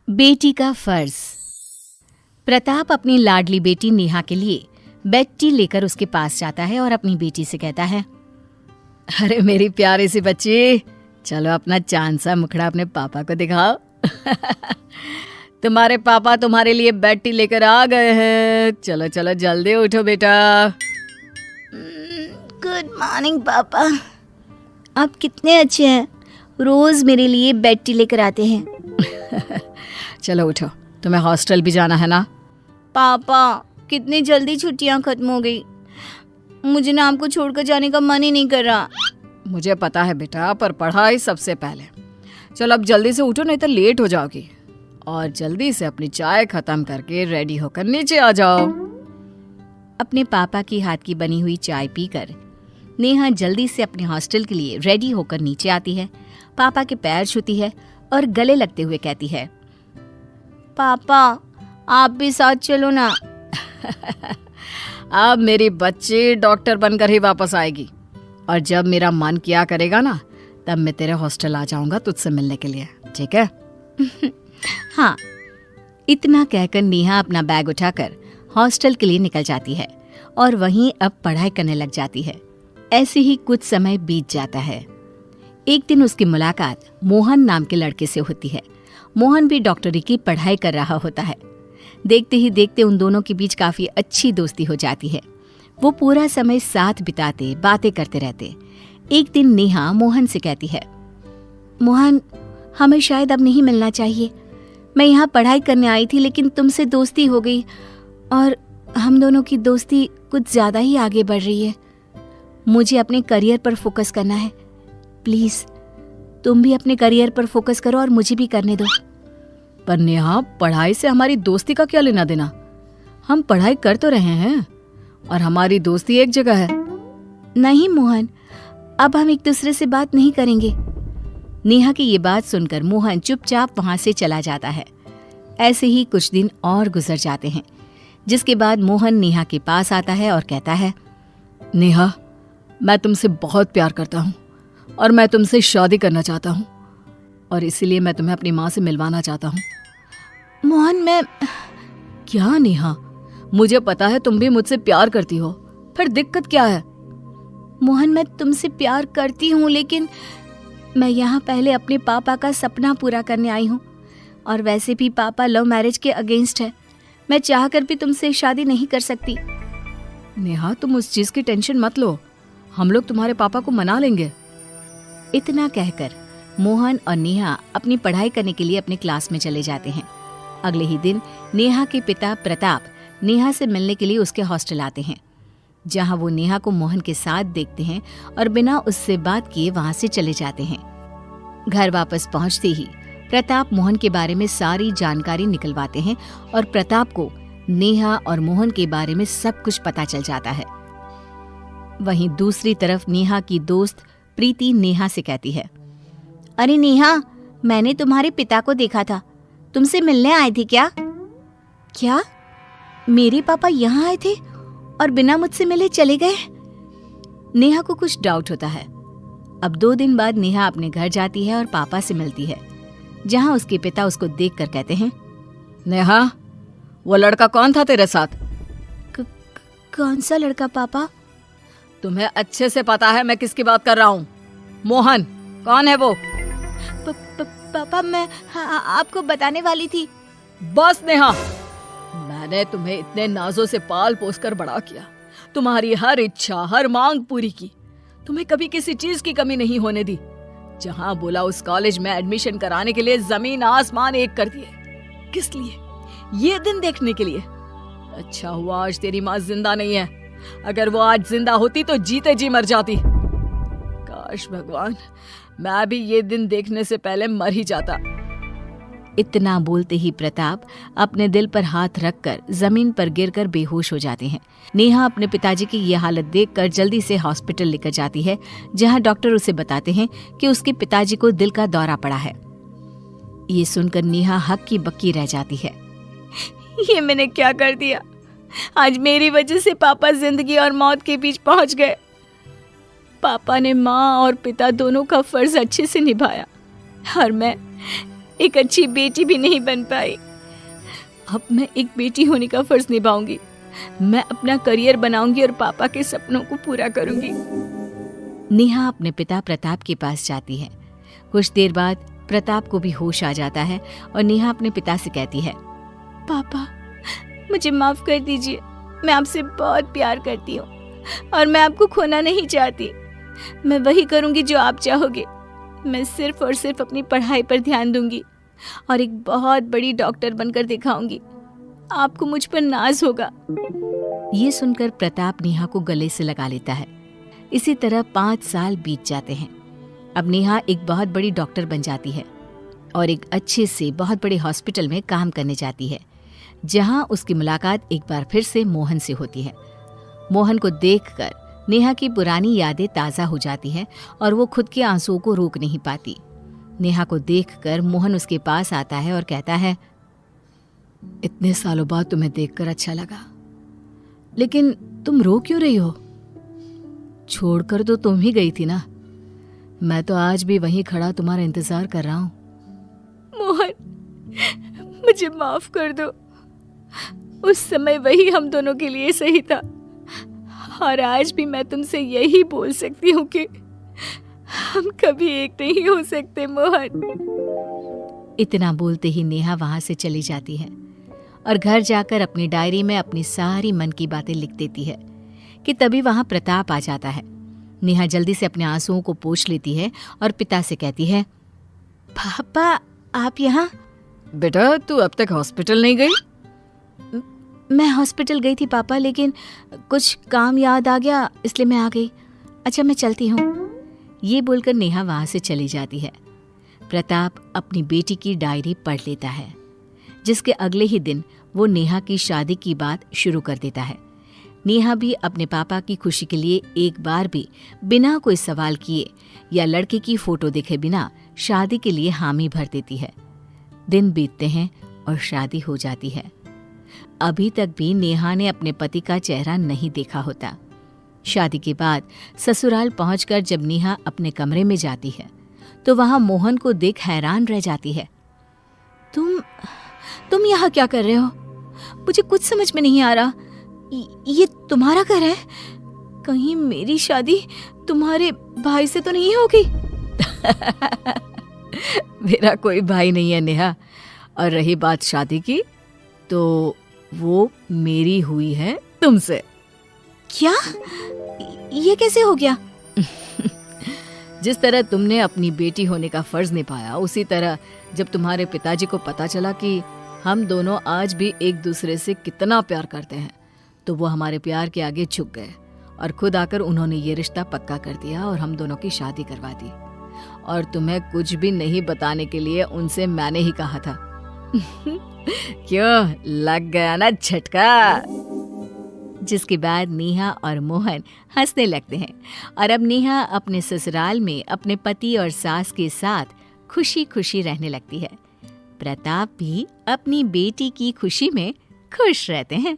बेटी का फर्ज। प्रताप अपनी लाडली बेटी नेहा के लिए बेड टी लेकर उसके पास जाता है और अपनी बेटी से कहता है, अरे मेरी प्यारी सी बच्ची, चलो अपना चांद सा मुखड़ा अपने पापा को दिखाओ। तुम्हारे पापा तुम्हारे लिए बेड टी लेकर आ गए हैं। चलो चलो जल्दी उठो बेटा। गुड मॉर्निंग पापा, आप कितने अच्छे हैं, रोज मेरे लिए बेड टी लेकर आते हैं। चलो उठो, तुम्हें हॉस्टल भी जाना है ना। पापा कितनी जल्दी छुट्टियां खत्म हो गई, मुझे ना आपको छोड़कर जाने का मन ही नहीं कर रहा। मुझे पता है बेटा, पर पढ़ाई सबसे पहले। चलो अब जल्दी से उठो, नहीं तो लेट हो जाओगी। और जल्दी से अपनी चाय खत्म करके रेडी होकर नीचे आ जाओ। अपने पापा की हाथ की बनी हुई चाय पीकर नेहा जल्दी से अपने हॉस्टल के लिए रेडी होकर नीचे आती है, पापा के पैर छूती है और गले लगते हुए कहती है, पापा आप भी साथ चलो ना। अब मेरी बच्ची डॉक्टर बनकर ही वापस आएगी, और जब मेरा मन किया करेगा ना, तब मैं तेरे हॉस्टल आ जाऊंगा तुझसे मिलने के लिए, ठीक है? हाँ। इतना कहकर नेहा अपना बैग उठाकर हॉस्टल के लिए निकल जाती है और वहीं अब पढ़ाई करने लग जाती है। ऐसे ही कुछ समय बीत जाता है। एक दिन उसकी मुलाकात मोहन नाम के लड़के से होती है। मोहन भी डॉक्टरी की पढ़ाई कर रहा होता है। देखते ही देखते उन दोनों के बीच काफी अच्छी दोस्ती हो जाती है। वो पूरा समय साथ बिताते, बातें करते रहते। एक दिन नेहा मोहन से कहती है, मोहन हमें शायद अब नहीं मिलना चाहिए। मैं यहाँ पढ़ाई करने आई थी, लेकिन तुमसे दोस्ती हो गई और हम दोनों की दोस्ती कुछ ज्यादा ही आगे बढ़ रही है। मुझे अपने करियर पर फोकस करना है। प्लीज तुम भी अपने करियर पर फोकस करो और मुझे भी करने दो। पर नेहा, पढ़ाई से हमारी दोस्ती का क्या लेना देना? हम पढ़ाई कर तो रहे हैं और हमारी दोस्ती एक जगह है। नहीं मोहन, अब हम एक दूसरे से बात नहीं करेंगे। नेहा की ये बात सुनकर मोहन चुपचाप वहां से चला जाता है। ऐसे ही कुछ दिन और गुजर जाते हैं, जिसके बाद मोहन नेहा के पास आता है और कहता है, नेहा, मैं तुमसे बहुत प्यार करता हूँ और मैं तुमसे शादी करना चाहता हूँ, और इसीलिए मैं तुम्हें अपनी माँ से मिलवाना चाहता हूँ। मोहन मैं... क्या नेहा, मुझे पता है तुम भी मुझसे प्यार करती हो, फिर दिक्कत क्या है? मोहन मैं तुमसे प्यार करती हूँ, लेकिन मैं यहाँ पहले अपने पापा का सपना पूरा करने आई हूँ, और वैसे भी पापा लव मैरिज के अगेंस्ट है। मैं चाहकर भी तुमसे शादी नहीं कर सकती। नेहा, तुम उस चीज की टेंशन मत लो, हम लोग तुम्हारे पापा को मना लेंगे। इतना कहकर मोहन और नेहा अपनी पढ़ाई करने के लिए अपने क्लास में चले जाते हैं। अगले ही दिन नेहा के पिता प्रताप नेहा से मिलने के लिए उसके हॉस्टल आते हैं, जहां वो नेहा को मोहन के साथ देखते हैं और बिना उससे बात किए वहां से चले जाते हैं। घर वापस पहुंचते ही प्रताप मोहन के बारे में सारी जानकारी निकलवाते हैं और प्रताप को नेहा और मोहन के बारे में सब कुछ पता चल जाता है। वहीं दूसरी तरफ नेहा की दोस्त प्रीति नेहा से कहती है, अरे नेहा, मैंने तुम्हारे पिता को देखा था, तुमसे मिलने आए थे क्या? क्या मेरे पापा यहाँ आए थे और बिना मुझसे मिले चले गए? नेहा को कुछ डाउट होता है। अब 2 दिन बाद नेहा अपने घर जाती है और पापा से मिलती है, जहां उसके पिता उसको देखकर कहते हैं, नेहा, वो लड़का कौन था तेरे साथ? कौन सा लड़का पापा? तुम्हें अच्छे से पता है मैं किसकी बात कर रहा हूँ। मोहन, कौन है वो? पापा मैं आपको बताने वाली थी। बस नेहा, मैंने तुम्हें इतने नाजों से पाल पोस कर बड़ा किया, तुम्हारी हर इच्छा, हर मांग पूरी की, तुम्हें कभी किसी चीज की कमी नहीं होने दी। जहां बोला उस कॉलेज में एडमिशन कराने के लिए जमीन आसमान एक कर दिए। किस लिए? ये दिन देखने के लिए। अच्छा हुआ आज तेरी माँ जिंदा नहीं है, अगर वो आज जिंदा होती तो जीते जी मर जाती। काश भगवान, मैं भी ये दिन देखने से पहले मर ही जाता। इतना बोलते ही प्रताप अपने दिल पर हाथ रखकर जमीन पर गिरकर बेहोश हो जाते हैं। नेहा अपने पिताजी की ये हालत देखकर जल्दी से हॉस्पिटल लेकर जाती है, जहां डॉक्टर उसे बताते हैं कि उसके पिताजी को दिल का दौरा पड़ा है। ये सुनकर नेहा हक्की बक्की रह जाती है। ये मैंने क्या कर दिया? आज मेरी वजह से पापा जिंदगी और मौत के बीच पहुंच गए। पापा ने माँ और पिता दोनों का फर्ज अच्छे से निभाया और मैं एक अच्छी बेटी भी नहीं बन पाई। अब मैं एक बेटी होने का फर्ज निभाऊंगी। मैं अपना करियर बनाऊंगी और पापा के सपनों को पूरा करूंगी। नेहा अपने पिता प्रताप के पास जाती है। कुछ देर बाद प्रताप को भी होश आ जाता है और नेहा अपने पिता से कहती है, पापा मुझे माफ कर दीजिए, मैं आपसे बहुत प्यार करती हूँ और मैं आपको खोना नहीं चाहती। मैं वही करूंगी जो आप चाहोगे। मैं सिर्फ और सिर्फ अपनी पढ़ाई पर ध्यान दूंगी और एक बहुत बड़ी डॉक्टर बनकर दिखाऊंगी। आपको मुझ पर नाज होगा। ये सुनकर प्रताप नेहा को गले से लगा लेता है। इसी तरह 5 साल बीत जाते हैं। अब नेहा एक बहुत बड़ी डॉक्टर बन जाती है और एक अच्छे से बहुत बड़े हॉस्पिटल में काम करने जाती है, जहां उसकी मुलाकात एक बार फिर से मोहन से होती है। मोहन को देखकर नेहा की पुरानी यादें ताज़ा हो जाती हैं और वो खुद के आंसुओं को रोक नहीं पाती। नेहा को देखकर मोहन उसके पास आता है और कहता है, इतने सालों बाद तुम्हें देखकर अच्छा लगा, लेकिन तुम रो क्यों रही हो? छोड़कर तो तुम ही गई थी ना। मैं तो आज भी वहीं खड़ा तुम्हारा इंतजार कर रहा हूं। मोहन, मुझे माफ कर दो। उस समय वही हम दोनों के लिए सही था और आज भी मैं तुमसे यही बोल सकती हूँ कि हम कभी एक नहीं हो सकते मोहन। इतना बोलते ही नेहा वहां से चली जाती है और घर जाकर अपनी डायरी में अपनी सारी मन की बातें लिख देती है कि तभी वहां प्रताप आ जाता है। नेहा जल्दी से अपने आंसुओं को पोंछ लेती है और पिता से कहती है, पापा आप यहाँ? बेटा तू अब तक हॉस्पिटल नहीं गई? मैं हॉस्पिटल गई थी पापा, लेकिन कुछ काम याद आ गया इसलिए मैं आ गई। अच्छा मैं चलती हूँ। ये बोलकर नेहा वहां से चली जाती है। प्रताप अपनी बेटी की डायरी पढ़ लेता है, जिसके अगले ही दिन वो नेहा की शादी की बात शुरू कर देता है। नेहा भी अपने पापा की खुशी के लिए एक बार भी बिना कोई सवाल किए या लड़के की फोटो देखे बिना शादी के लिए हामी भर देती है। दिन बीतते हैं और शादी हो जाती है। अभी तक भी नेहा ने अपने पति का चेहरा नहीं देखा होता। शादी के बाद ससुराल पहुंचकर जब नेहा अपने कमरे में जाती है तो वहां मोहन को देख हैरान रह जाती है। तुम यहाँ क्या कर रहे हो? मुझे कुछ समझ में नहीं आ रहा। ये तुम्हारा घर है? कहीं मेरी शादी तुम्हारे भाई से तो नहीं होगी? मेरा कोई भाई नहीं है नेहा, और रही बात शादी की तो वो मेरी हुई है तुमसे। क्या? ये कैसे हो गया? जिस तरह तुमने अपनी बेटी होने का फर्ज निभाया, उसी तरह जब तुम्हारे पिताजी को पता चला कि हम दोनों आज भी एक दूसरे से कितना प्यार करते हैं, तो वो हमारे प्यार के आगे झुक गए और खुद आकर उन्होंने ये रिश्ता पक्का कर दिया और हम दोनों की शादी करवा दी। और तुम्हें कुछ भी नहीं बताने के लिए उनसे मैंने ही कहा था। क्यों, लग गया ना झटका? जिसके बाद नेहा और मोहन हंसने लगते हैं और अब नेहा अपने ससुराल में अपने पति और सास के साथ खुशी खुशी रहने लगती है। प्रताप भी अपनी बेटी की खुशी में खुश रहते हैं।